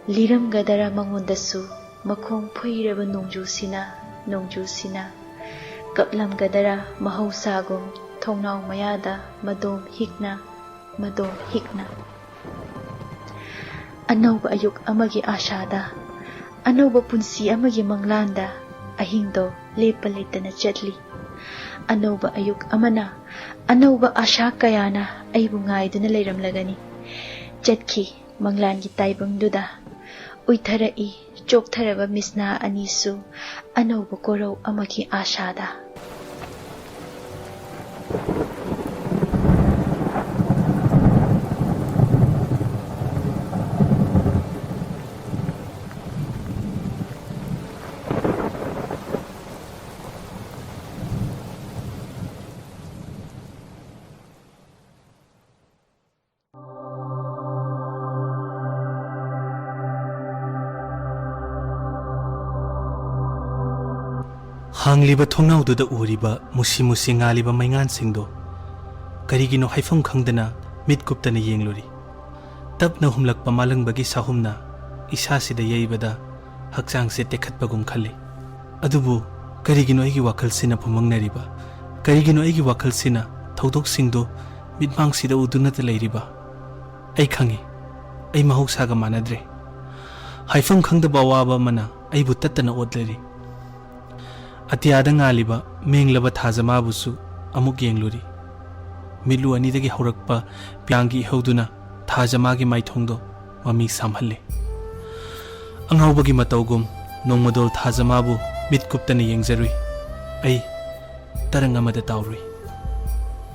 ꯂꯤꯔꯝꯒꯗꯔ ꯃꯉꯣꯟꯗꯁꯨ ꯃꯈꯣꯡ ꯐꯨꯏꯔꯕ ꯅꯣꯡꯖꯨꯁꯤꯅ ꯀꯞꯂꯝꯒꯗꯔ ꯃꯍꯧꯁꯥꯒꯨꯝ ꯊꯣꯡꯅꯥꯎ ꯃꯌꯥꯗ ꯃꯗꯣꯝ ꯍꯤꯛꯅ ꯑꯅꯧꯕ ꯑꯌꯨꯛ ꯑꯃꯒꯤ ꯑꯥꯁꯥꯗ ꯑꯅꯧꯕ ꯄꯨꯟꯁꯤ ꯑꯃꯒꯤ ꯃꯪꯂꯥꯟꯗ ꯑꯍꯤꯡꯗꯣ ꯂꯦꯞꯄ ꯂꯩꯇꯅ ꯆꯠꯂꯤ ꯑꯅꯧꯕ ꯑꯌꯨꯛ ꯑꯃꯅ ꯑꯅꯧꯕ ꯑꯥꯁꯥ ꯀꯌꯥꯅ ꯑꯩꯕꯨ ꯉꯥꯏꯗꯨꯅ ꯂꯩꯔꯝꯂꯒꯅꯤ ꯆꯠꯈꯤ ꯃꯪꯂꯥꯟꯒꯤ ꯇꯥꯏꯕꯪꯗꯨꯗ ꯎꯏꯊꯔꯛꯏ ꯆꯣꯛꯊꯔꯕ ꯃꯤꯁꯅꯥ ꯑꯅꯤꯁꯨ ꯑꯅꯧꯕ ꯀꯣꯔꯧ ꯑꯃꯒꯤ ꯑꯥꯁꯥꯗ ꯍꯥꯡꯂꯤꯕ ꯊꯣꯡꯅꯥꯎꯗꯨꯗ ꯎꯔꯤꯕ ꯃꯨꯁꯤ ꯉꯥꯜꯂꯤꯕ ꯃꯩꯉꯥꯟꯁꯤꯡꯗꯣ ꯀꯔꯤꯒꯤꯅꯣ ꯍꯥꯏꯐꯝ ꯈꯪꯗꯅ ꯃꯤꯠ ꯀꯨꯞꯇꯅ ꯌꯦꯡꯂꯨꯔꯤ ꯇꯞꯅ ꯍꯨꯝꯂꯛꯄ ꯃꯥꯂꯪꯕꯒꯤ ꯁꯥꯍꯨꯝꯅ ꯏꯁꯥꯁꯤꯗ ꯌꯩꯕꯗ ꯍꯛꯆꯥꯡꯁꯦ ꯇꯦꯛꯈꯠꯄꯒꯨꯝ ꯈꯜꯂꯤ ꯑꯗꯨꯕꯨ ꯀꯔꯤꯒꯤꯅꯣ ꯑꯩꯒꯤ ꯋꯥꯈꯜꯁꯤꯅ ꯐꯨꯃꯪꯅꯔꯤꯕ ꯀꯔꯤꯒꯤꯅꯣ ꯑꯩꯒꯤ ꯋꯥꯈꯜꯁꯤꯅ ꯊꯧꯗꯣꯛꯁꯤꯡꯗꯣ ꯃꯤꯠꯃꯥꯡꯁꯤꯗ ꯎꯗꯨꯅꯇ ꯂꯩꯔꯤꯕ ꯑꯩ ꯈꯪꯉꯤ ꯑꯩ ꯃꯍꯧꯁꯥꯒ ꯃꯥꯟꯅꯗ꯭ꯔꯦ ꯍꯥꯏꯐꯝ ꯈꯪꯗꯕ ꯑꯋꯥꯕ ꯑꯃꯅ ꯑꯩꯕꯨ ꯇꯠꯇꯅ ꯑꯣꯠꯂꯔꯤ ꯑꯇꯤꯌꯥꯗ ꯉꯥꯜꯂꯤꯕ ꯃꯦꯡꯂꯕ ꯊꯥꯖꯃꯥꯕꯨꯁꯨ ꯑꯃꯨꯛ ꯌꯦꯡꯂꯨꯔꯤ ꯃꯤꯠꯂꯨ ꯑꯅꯤꯗꯒꯤ ꯍꯧꯔꯛꯄ ꯄꯤꯌꯥꯡꯒꯤ ꯏꯍꯧꯗꯨꯅ ꯊꯥꯖꯃꯥꯒꯤ ꯃꯥꯏꯊꯣꯡꯗꯣ ꯃꯃꯤ ꯁꯥꯝꯍꯜꯂꯤ ꯑꯉꯥꯎꯕꯒꯤ ꯃꯇꯧꯒꯨꯝ ꯅꯣꯡꯃꯗꯣꯜ ꯊꯥꯖꯃꯥꯕꯨ ꯃꯤꯠ ꯀꯨꯞꯇꯅ ꯌꯦꯡꯖꯔꯨꯏ ꯑꯩ ꯇꯔꯪ ꯑꯃꯗ ꯇꯥꯎꯔꯨꯏ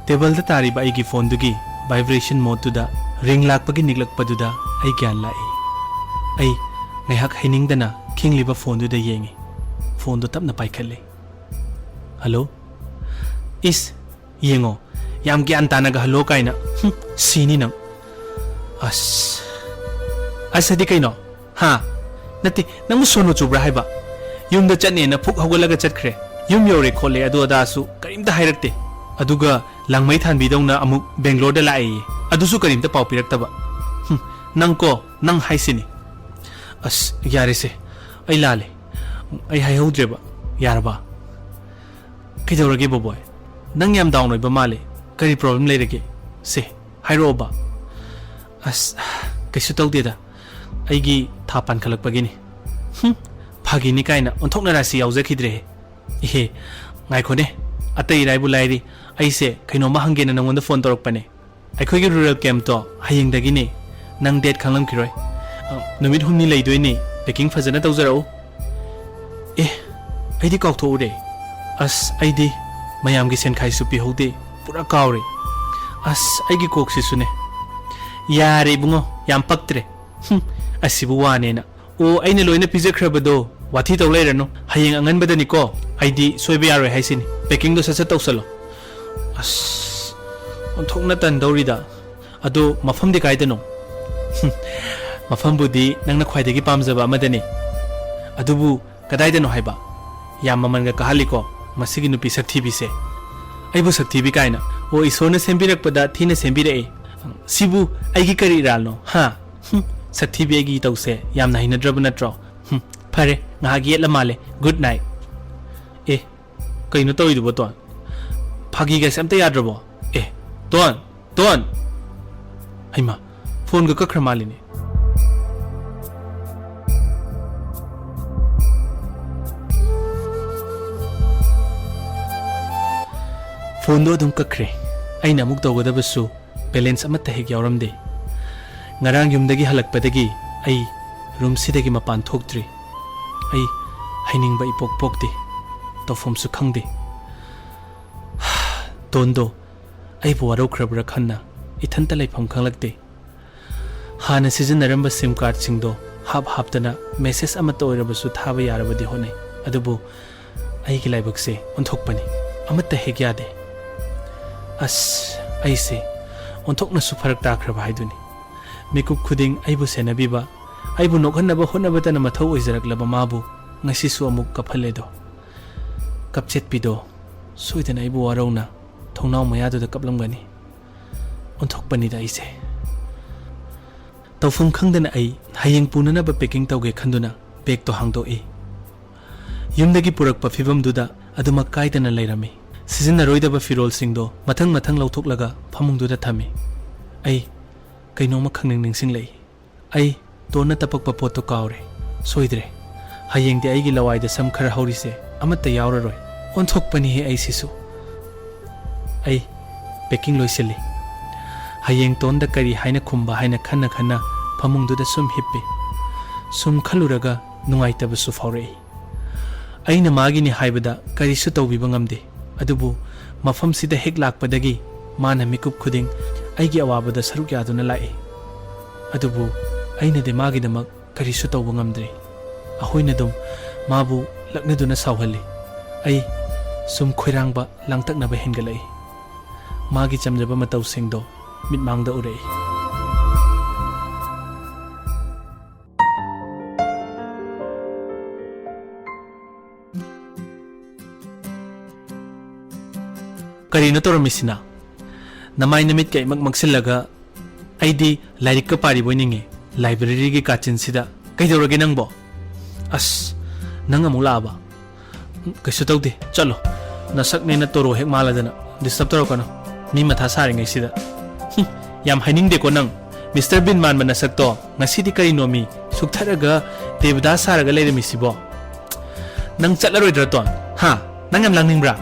ꯇꯦꯕꯜꯗ ꯇꯥꯔꯤꯕ ꯑꯩꯒꯤ ꯐꯣꯟꯗꯨꯒꯤ ꯚꯥꯏꯕ꯭ꯔꯦꯁꯟ ꯃꯣꯗꯇꯨꯗ ꯔꯤꯡ ꯂꯥꯛꯄꯒꯤ ꯅꯤꯛꯂꯛꯄꯗꯨꯗ ꯑꯩ ꯒ꯭ꯌꯥꯟ ꯂꯥꯛꯏ ꯑꯩ ꯉꯥꯏꯍꯥꯛ ꯍꯩꯅꯤꯡꯗꯅ ꯈꯤꯡꯂꯤꯕ ꯐꯣꯟꯗꯨꯗ ꯌꯦꯡꯉꯤ ꯐꯣꯟꯗꯣ ꯇꯞꯅ ꯄꯥꯏꯈꯠꯂꯤ ꯍꯜꯂꯣ ꯏꯁ ꯌꯦꯡꯉꯣ ꯌꯥꯝ ꯒ꯭ꯌꯥꯟ ꯇꯥꯅꯒ ꯍꯜꯂꯣ ꯀꯥꯏꯅ ꯁꯤꯅꯤ ꯅꯪ ꯑꯁꯗꯤ ꯀꯩꯅꯣ ꯍꯥ ꯅꯠꯇꯦ ꯅꯪꯕꯨ ꯁꯣꯅꯣ ꯆꯨꯕ꯭ꯔꯥ ꯍꯥꯏꯕ ꯌꯨꯝꯗ ꯆꯠꯅꯦꯅ ꯐꯨꯛ ꯍꯧꯒꯠꯂꯒ ꯆꯠꯈ꯭ꯔꯦ ꯌꯨꯝ ꯌꯧꯔꯦ ꯈꯣꯠꯂꯦ ꯑꯗꯨ ꯑꯗꯥꯁꯨ ꯀꯔꯤꯝꯇ ꯍꯥꯏꯔꯛꯇꯦ ꯑꯗꯨꯒ ꯂꯥꯡꯃꯩ ꯊꯥꯟꯕꯤꯗꯧꯅ ꯑꯃꯨꯛ ꯕꯦꯡꯒ꯭ꯂꯣꯔꯗ ꯂꯥꯛꯑꯦꯌꯦ ꯑꯗꯨꯁꯨ ꯀꯔꯤꯝꯇ ꯄꯥꯎ ꯄꯤꯔꯛꯇꯕ ꯅꯪ ꯍꯥꯏꯁꯤꯅꯤ ꯑꯁ ꯌꯥꯔꯦꯁꯦ ꯑꯩ ꯂꯥꯜꯂꯦ ꯑꯩ ꯍꯥꯏꯍꯧꯗ꯭ꯔꯦꯕ ꯌꯥꯔꯕ ꯀꯩꯗꯧꯔꯒꯦ ꯕꯣꯕꯣꯏ ꯅꯪ ꯌꯥꯝ ꯗꯥꯎꯟ ꯑꯣꯏꯕ ꯃꯥꯜꯂꯦ ꯀꯔꯤ ꯄ꯭ꯔꯣꯕ꯭ꯂꯦꯝ ꯂꯩꯔꯒꯦ ꯁꯦ ꯍꯥꯏꯔꯛꯑꯣꯕ ꯑꯁ ꯀꯩꯁꯨ ꯇꯧꯗꯦꯗ ꯑꯩꯒꯤ ꯊꯥ ꯄꯥꯟꯈꯠꯂꯛꯄꯒꯤꯅꯤ ꯐꯥꯒꯤꯅꯤ ꯀꯥꯏꯅ ꯑꯣꯟꯊꯣꯛꯅ ꯔꯥꯁꯤ ꯌꯥꯎꯖꯈꯤꯗ꯭ꯔꯦꯍꯦ ꯏꯍꯦ ꯉꯥꯏꯈꯣꯅꯦ ꯑꯇꯩ ꯏꯔꯥꯏꯕꯨ ꯂꯥꯏꯔꯤ ꯑꯩꯁꯦ ꯀꯩꯅꯣꯝꯃ ꯍꯪꯒꯦꯅ ꯅꯪꯉꯣꯟꯗ ꯐꯣꯟ ꯇꯧꯔꯛꯄꯅꯦ ꯑꯩꯈꯣꯏꯒꯤ ꯔꯨꯔꯦꯜ ꯀꯦꯝꯞꯇꯣ ꯍꯌꯦꯡꯗꯒꯤꯅꯤ ꯅꯪ ꯗꯦꯠ ꯈꯪꯂꯝꯈꯤꯔꯣꯏ ꯅꯨꯃꯤꯠ 6ꯅꯤ ꯂꯩꯗꯣꯏꯅꯤ ꯄꯦꯀꯤꯡ ꯐꯖꯅ ꯇꯧꯖꯔꯛꯎ ꯑꯩꯗꯤ ꯀꯥꯎꯊꯣꯛꯎꯔꯦ ꯑꯁ ꯑꯩꯗꯤ ꯃꯌꯥꯝꯒꯤ ꯁꯦꯟꯈꯥꯏꯁꯨ ꯄꯤꯍꯧꯗꯦ ꯄꯨꯔꯥ ꯀꯥꯎꯔꯦ ꯑꯁ ꯑꯩꯒꯤ ꯀꯣꯛꯁꯤꯁꯨꯅꯦ ꯌꯥꯔꯦ ꯏꯕꯨꯡꯉꯣ ꯌꯥꯝ ꯄꯛꯇ꯭ꯔꯦ ꯑꯁꯤꯕꯨ ꯋꯥꯅꯦꯅ ꯑꯣ ꯑꯩꯅ ꯂꯣꯏꯅ ꯄꯤꯖꯈ꯭ꯔꯕꯗꯣ ꯋꯥꯊꯤ ꯇꯧ ꯂꯩꯔꯅꯨ ꯍꯌꯦꯡ ꯑꯉꯟꯕꯗꯅꯤꯀꯣ ꯑꯩꯗꯤ ꯁꯣꯏꯕ ꯌꯥꯔꯣꯏ ꯍꯥꯏꯁꯤꯅꯤ ꯄꯦꯀꯤꯡꯗꯣ ꯁꯠ ꯇꯧꯁꯜꯂꯣ ꯑꯁ ꯑꯣꯟꯊꯣꯛꯅ ꯇꯟꯗꯧꯔꯤꯗ ꯑꯗꯣ ꯃꯐꯝꯗꯤ ꯀꯥꯏꯗꯅꯣ ꯃꯐꯝꯕꯨꯗꯤ ꯅꯪꯅ ꯈ꯭ꯋꯥꯏꯗꯒꯤ ꯄꯥꯝꯖꯕ ꯑꯃꯗꯅꯤ ꯑꯗꯨꯕꯨ ꯀꯗꯥꯏꯗꯅꯣ ꯍꯥꯏꯕ ꯌꯥꯝ ꯃꯃꯟꯒ ꯀꯥꯍꯜꯂꯤꯀꯣ ꯃꯁꯤꯒꯤ ꯅꯨꯄꯤ ꯁꯛꯊꯤꯕꯤꯁꯦ ꯑꯩꯕꯨ ꯁꯛꯊꯤꯕꯤ ꯀꯥꯏꯅ ꯑꯣ ꯏꯁꯣꯔꯅ ꯁꯦꯝꯕꯤꯔꯛꯄꯗ ꯊꯤꯅ ꯁꯦꯝꯕꯤꯔꯛꯑꯦ ꯁꯤꯕꯨ ꯑꯩꯒꯤ ꯀꯔꯤ ꯏꯔꯥꯜꯅꯣ ꯁꯛꯊꯤꯕꯤ ꯑꯩꯒꯤ ꯇꯧꯁꯦ ꯌꯥꯝꯅ ꯍꯩꯅꯗ꯭ꯔꯕ ꯅꯠꯇ꯭ꯔꯣ ꯐꯔꯦ ꯉꯥꯏꯍꯥꯛ ꯌꯦꯠꯂ ꯃꯥꯜꯂꯦ ꯒꯨꯗ ꯅꯥꯏꯠ ꯀꯩꯅꯣ ꯇꯧꯔꯤꯗꯨꯕꯣ ꯇꯣꯟ ꯐꯥꯒꯤꯒꯁꯦ ꯑꯝꯇ ꯌꯥꯗ꯭ꯔꯕꯣ ꯇꯣꯟ ꯍꯩꯃꯥ ꯐꯣꯟꯒ ꯀꯛꯈ꯭ꯔ ꯃꯥꯜꯂꯤꯅꯦ ꯐꯣꯟꯗꯣ ꯑꯗꯨꯝ ꯀꯛꯈ꯭ꯔꯦ ꯑꯩꯅ ꯑꯃꯨꯛ ꯇꯧꯒꯗꯕꯁꯨ ꯕꯦꯂꯦꯟꯁ ꯑꯃꯠꯇ ꯍꯦꯛ ꯌꯥꯎꯔꯝꯗꯦ ꯉꯔꯥꯡ ꯌꯨꯝꯗꯒꯤ ꯍꯜꯂꯛꯄꯗꯒꯤ ꯑꯩ ꯔꯨꯝꯁꯤꯗꯒꯤ ꯃꯄꯥꯟ ꯊꯣꯛꯇ꯭ꯔꯤ ꯑꯩ ꯍꯩꯅꯤꯡꯕ ꯏꯄꯣꯛ ꯄꯣꯛꯇꯦ ꯇꯧꯐꯝꯁꯨ ꯈꯪꯗꯦ ꯇꯣꯟꯗꯣ ꯑꯩꯕꯨ ꯋꯥꯔꯧꯈ꯭ꯔꯕ꯭ꯔꯥ ꯈꯟꯅ ꯏꯊꯟꯇ ꯂꯩꯐꯝ ꯈꯪꯂꯛꯇꯦ ꯍꯥꯟꯅ ꯁꯤꯖꯤꯟꯅꯔꯝꯕ ꯁꯤꯝ ꯀꯥꯔꯗꯁꯤꯡꯗꯣ ꯍꯥꯞꯇꯅ ꯃꯦꯁꯦꯖ ꯑꯃꯠꯇ ꯑꯣꯏꯔꯕꯁꯨ ꯊꯥꯕ ꯌꯥꯔꯕꯗꯤ ꯍꯣꯠꯅꯩ ꯑꯗꯨꯕꯨ ꯑꯩꯒꯤ ꯂꯥꯏꯕꯛꯁꯦ ꯑꯣꯟꯊꯣꯛꯄꯅꯤ ꯑꯃꯠꯇ ꯍꯦꯛ ꯌꯥꯗꯦ ꯑꯁ ꯑꯩꯁꯦ ꯑꯣꯟꯊꯣꯛꯅꯁꯨ ꯐꯔꯛ ꯇꯥꯈ꯭ꯔꯕ ꯍꯥꯏꯗꯨꯅꯤ ꯃꯤꯀꯨꯞ ꯈꯨꯗꯤꯡ ꯑꯩꯕꯨ ꯁꯦꯟꯅꯕꯤꯕ ꯑꯩꯕꯨ ꯅꯣꯛꯍꯟꯅꯕ ꯍꯣꯠꯅꯕꯇꯅ ꯃꯊꯧ ꯑꯣꯏꯖꯔꯛꯂꯕ ꯃꯥꯕꯨ ꯉꯁꯤꯁꯨ ꯑꯃꯨꯛ ꯀꯞꯍꯜꯂꯦꯗꯣ ꯀꯞꯆꯦꯠꯄꯤꯗꯣ ꯁꯣꯏꯗꯅ ꯑꯩꯕꯨ ꯋꯥꯔꯧꯅ ꯊꯣꯡꯅꯥꯎ ꯃꯌꯥꯗꯨꯗ ꯀꯞꯂꯝꯒꯅꯤ ꯑꯣꯟꯊꯣꯛꯄꯅꯤꯗ ꯑꯩꯁꯦ तौफम खंगदना आई हयेंग पुननब पैकिंग तौगे खंदुना बैग तो हांगदोई युमदगी पुरकप फिबमदुदा अदुमक कायदना लेरमी सिजनरोइदब फिरोल सिंगदो मथंग मथंग लौथोकलगा फमुंगदुदा थमी आई कइनोमा खंगनिंग निंगसिंग लई आई तोना तपकप पोतो कावरे सोइद्रे हयेंगदि आइगी लवाइदा सम खरा हौरिसे अमत्ता यावररोय ओंथोकपनि हे आई सिसु आई पैकिंग लोइसिली हयेंग तोंदा करी हाइना खुंबा हाइना खन्ना खन्ना फमुंगदुदा सुम हिप्पे सुम खलुरगा नुंगाइतबसु फावरे अइना मागिनी हाइबदा करिसु तौबिबा ngamde अदुबु मफम सिदा हेक लाकपदगी माना मिकुप खुदिंग आइगी अवाबदा सरुक यादुना लाए अदुबु अइना दे मागी दमक करिसु तौबा ngamdre अहोइना दुम माबु लक्नदुना सावहले आई सुम खोइरांगबा लांगतकनबा हेंगलई मागी चमजबा मतौ सिंगदो मिटमांगदा उरई करीनो तोरमिसिना नमाय नमित कई मक्सिलगा आइदी लाइरिक का पारी बोइनिंगे लाइब्रेरी की काचिन सिदा कइदौरगे नंगबो अस नंग अमुक लाबा कइसु तौदे चलो नसक नेना तोरो हेक मालादना डिस्टर्ब तौरकनो मी मथा सारिंगै सिदा याम हाइनिंगदेको नंग मिस्टर बिन मान नसक तो ngasiदी करिनो मी सुखथरगा देवदास सारगा लेरमिसिबो नंग चलरोइद्र तो हा नंग यम लांगनिंब्रा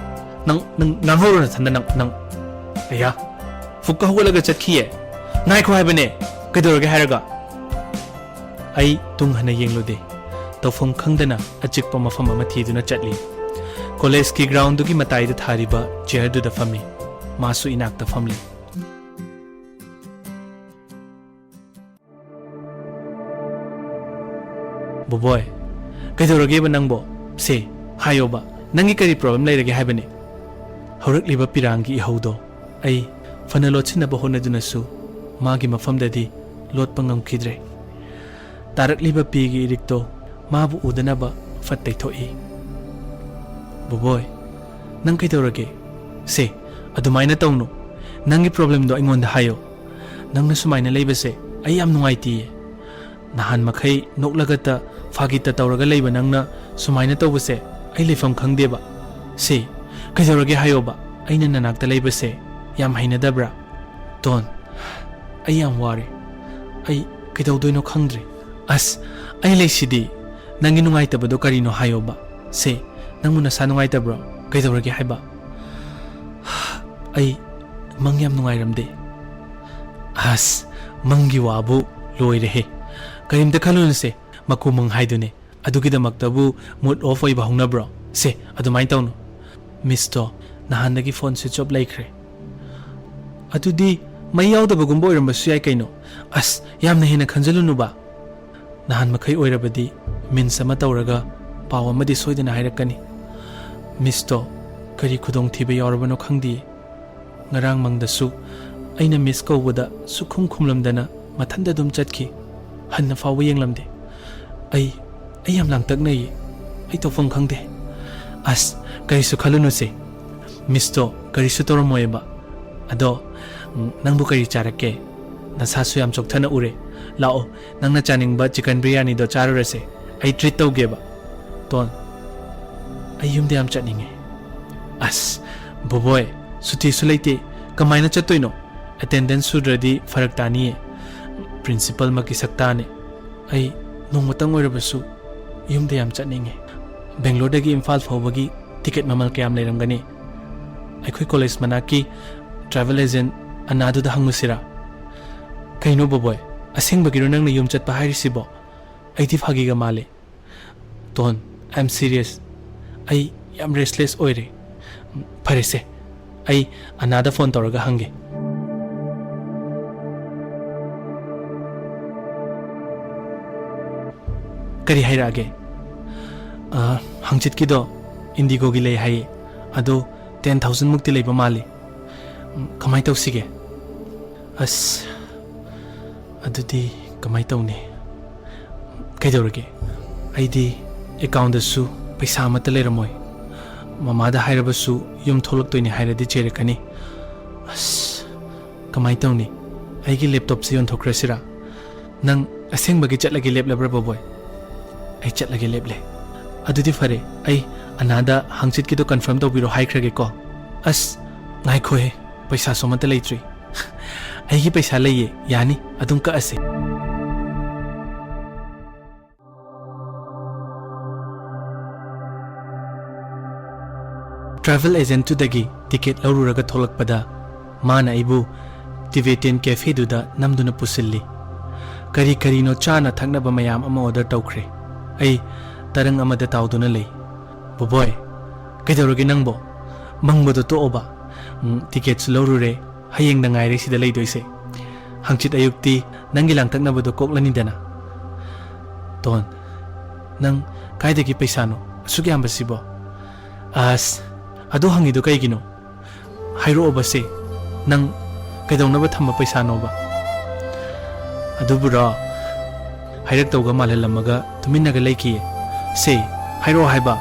नंग होरो न थंदा नंग अया फुक्का होगलगा चखिए नाइखो हाइबने कइदौरगे हायरगा आई तुंग हना येंगलोदे तौफम खंगदना अचिकपा मफम अमा थीदुना चटली कॉलेज की ग्राउंड दुगी मताइदा थारिबा चेयर दुदा फमी मासु इनाकता फमली बोबोय कइदौरगे बा नंगबो से हायोबा नंगी करी प्रॉब्लम लेरगे हाइबने हौरकलिबा पिरांगी इहौदो आई फना लोचिनबा होनदुनसु मागी मफमददी लोटपा ngamखिद्रे तारकलिबा पीगी इरिक्तो माबु उदनबा फत्तै थोई बोबोय नंग कइदौरगे से अदुमाइना तौनु नंगी प्रॉब्लम दो अइंगोंदा हायो नंगना सुमाइना लेबसे आई याम नुंगाइती नहान मखै नोकलगता फागिता तौरगा लेबा नंगना सुमाइना तौबसे आई लेफम खंगदेबा से कइदौरगे हायोबा अइना ननाक्ता लेबसे याम हाइनदब्रा तोन आई याम वारे आई कइदौदोइनो खंगद्रे अस आई लेसिदी नंगी नुंगाइतबदो करिनो हायोबा से नंगु नसा नुंगाइतब्रो कइदौरगे हाइबा आई मंग याम नुंगाइरमदे अस मंगी वाबु लोइरेहे करिमता खलुनसे मकु मंग हाइदुने अदुगिदमक्तबु मूड ऑफ ओइबा हौनब्रो से अदुमाइन तौनु मिस्टो नहानदगी फोन स्विच ऑफ लाइख्रे अदुदी मई यावदबगुंबो ओइरमबसु याय कइनो अस यामना हेना खंजलुनुबा नहान मखै ओइरबदी मिन्स अमा तौरगा पाव अमदि सोइदना हाइरकनी मिस्टो करी खुदोंग थिबे यावरबनो खंगदि ngarang mangdasu aina miss kawbada sukhum khumlamdana mathanda dum chatki hanna fawa yenglamde ai yam langtak nei ai to fong khangde as karisu khalunu se misto karisu toromoyeba ado nangbu kari charake nasasu yam chokthana ure lao nangna chaningba chicken biryani do charurase ai treat tawgeba ton ai yumde am chatninge as boboy सुती सुलेते कमाइना चतोइनो attendance सुद्रदी फरक तानिए principal मकी सक्ताने आई नोंगमतंग ओइरबसु युमदे याम चटनिंगे बेंगलोरदगी इम्फाल फावबगी टिकेट ममल कयाम लेरमगनी अखोय कॉलेज मनाकी ट्रैवल एजेंट अनादुदा हंगमुसिरा कइनो बबोय असेंगबगिरो नंगना युम चटपा हाइरिसिबो आइदि फागिगा माले तोन आई एम सीरियस आई याम रेस्टलेस ओइरे फरेसे आई अनादा फोन तौरगा हंगे करी हाइरागे हंचित किदो इंडिगो गी ले हाइ अदो 10,000 मुक्ति लेबा माले कमाई तौसिगे अस अदुदी कमाई तौने कइदौरगे आइदी अकाउंट दसु पैसा मत लेरमोय ममादा हाइरबसु युम थोलक्तोइने हाइरदि चेरकनी अस कमाई तौनी आइगी लैपटॉप से योंथोख्रसिरा nang aseng bagi chatlagi lep labra boy ai chatlagi lep le adudi fare ai anada hangchit ki to confirm to biro high krage ko as ngai kho he paisa somata leitri ai gi paisa leye yani adum ka ase travel agent to dagi ticket laururaga tholakpada mana ibu Tibetan cafe duda namduna pusilli kari kari no chana thakna ba mayam ama order tawkhre ai tarang amada tawduna lei boy kaidorogi nangbo mangbodo to oba ticket laurure hayeng na ngai re sida lei doise hangchit ayukti nangi langtakna bodo koklani dana ton nang kaidagi paisa no asuk yam basibo as ado hangi do kai gino hairo obase nang kaidongna ba thamma paisa no ba adu bura hairak tawga malhalamaga tuminnaga leiki se hairo haiba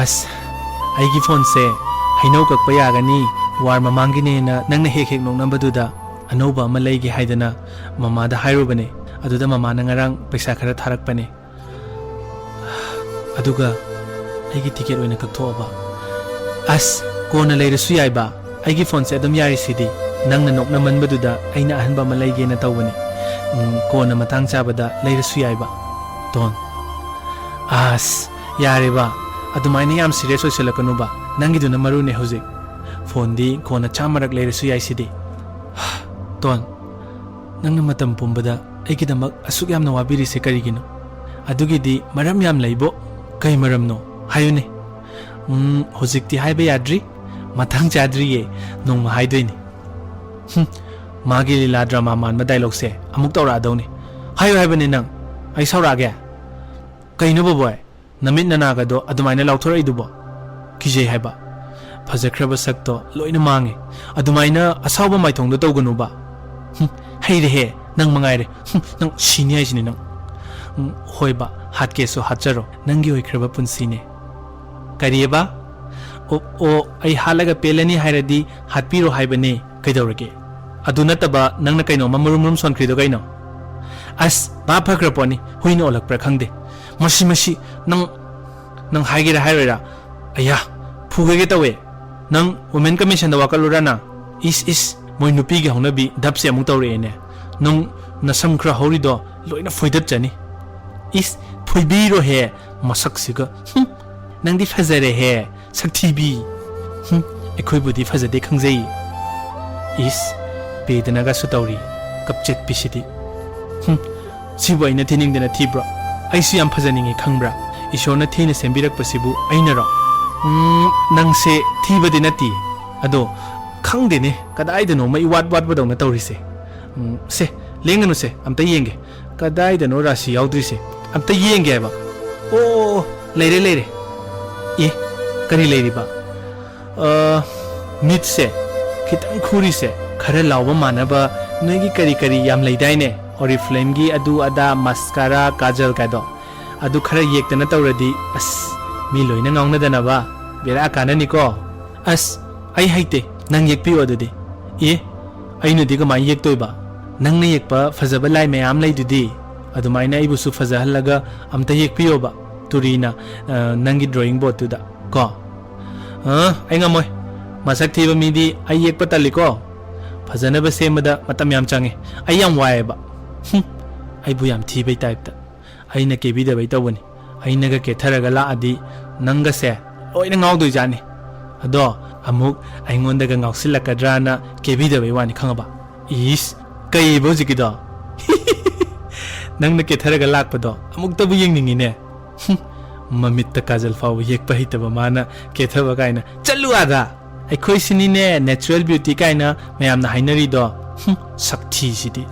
as aigi phone se hainau kakpa yagani war mamangi ne na nangna hek hek nok number duda anoba ama leigi haidana mama da hairo bane aduda mama na ngarang paisa khara tharak pane aduga aigi ticket oina kakthoba as kona leirasu yaiba aigi phone se adum yari sidi nangna nokna manbaduda aina ahanba ma leige na tawbani kona matang chabada leirasu yaiba ton as yare ba adumaina yam serious oiselakanu ba nangi duna marune hojik phone di kona chamarak leirasu yai sidi ton nangna matam pumbada aigi damak asuk yamna wabiri se karigino adugi di maram yam leibo kai maram no hayune hojik ti haiba yadri matang chadri ye nong haidoini magi lila drama man ma dialogue se amuk tawra dawni hayo haibani nang ai saura ge kaino boy namit nana ga do adumaina lauthor ai dubo kije haiba phajakraba sakto loina mangi adumaina asawba maithong do tawganu ba haire he nang mangai re nang sini ai sini nang hoiba hatke so hacharo nangi oikraba punsine karieba o ai halaga pelani hairadi hatpiro haibane kaidorage adu nataba nangna kaino mamurum sonkrido kaino as ba phakraponi huino olakpra khangde masi nang haigera hairera aya phugege tawe nang women commission da wakalurana is moi nupi ge honabi dapse amuk tawre ne nang nasam khra horido loina foidat chani is phoibiro he masak siga nangdi phazare he saktibi ekhoi budi phazade khangjai is pedanaga sutawri kapchet pisidi sibu aina thining dena thibra aisi am phajaningi khangbra ishona thina sembirak pasibu aina ro nangse thibadi nati ado khangde ne kadai deno mai wat badona tawrise se lenganu se amta yenge kadai deno rasi yaudri se amta yenge ba o leire e kari leiri ba mit se kitang khuri se khara lawba manaba noigi kari yam leidaine oriflame gi adu ada mascara kajal kado adu khara yektana tawradi as mi loina ngaungna dana ba bera kanani ko as ai haite nang yekpi odudi e ainu diga mai yektoi ba nang ne yekpa fazaba lai mayam leidudi adumaina ibu su fazahalaga amta yekpi oba turina nangi drawing board tuda ko ai ngamoy masak thiba midi ai yekpa taliko fazanaba semada matam yam change ai yam wae ba ai bu yam thibai type ta aina kebi da bai tawani aina ga ketharaga la adi nanga se loina ngawdoi jani ado amuk aingonda ga ngawsilakradrana kebi da bai wani khangaba is kai bojiki do nangna ketharaga lakpado amuk tabu yengningi ne mamitta kajal faw yekpa hitaba mana kethaba kaina chalu ada ai khoi sini ne natural beauty kaina mayamna hainari do sakthi sidi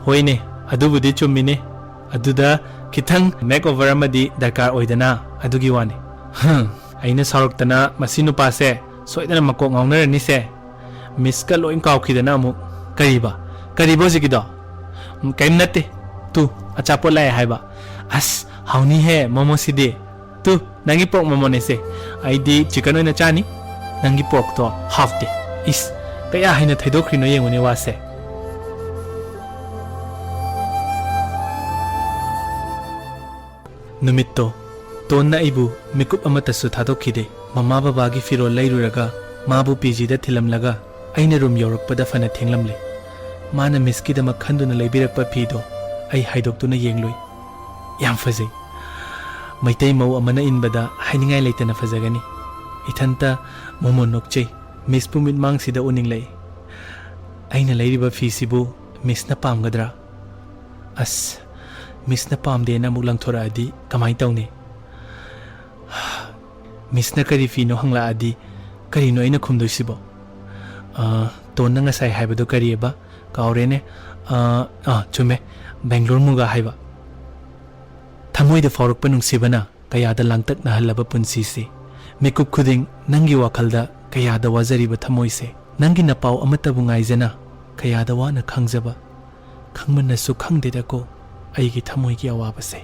hoine adubudi chumine aduda kitang makeover amadi darkar oidana adugi wani aina saruktana masinu pase soidana makok ngaunarani se miska loin kawkhidana amuk karibo jikido kaim nate tu achapo lai haiba as hauni he momo sidi tu nangi pork momo ne se aidi chicken oina chani nangi pork to half de is kaya haina thaidokhrino yengone wase Numitto, Tonna Ibu, Mikup Amatasu Tadokide, Mama Babagi Firo Lairuraga, Mabu Piji da Tilamlaga, Aina Rum Yorok Padafana Tinglamle. Mana Miski da Makanduna Labirak Papido, Ai Haidoktuna Yenglui. Yamfaze. Maitay Mau Amana Inbada, Hainingai Laitana Fazagani. Itanta, Momonokche, Miss Pumit Mangsi da Uninglay. Aina Ladiba Fisibu, Miss Napamgadra. As Miss Napam de na Mulang Tora Adi, Kamay Tawni. Miss na Karifino Hangla Adi, Karino ina Kumdosibo. Tona nga say Haibado Kariba, Kaurene, Chume, Bangalore Muga Haiba. Tamoy de Forok Panung Sibana, Kayada Langtak na Halaba Punsisi. Mikup Kuding, Nangi Wakalda, Kayada Wazariba Tamoyse. Nangi Napao Amatabungay Zena, Kayada Wana Kangzaba. Kangman na su Kangdida ko, Aigi Tamoy ki awabase.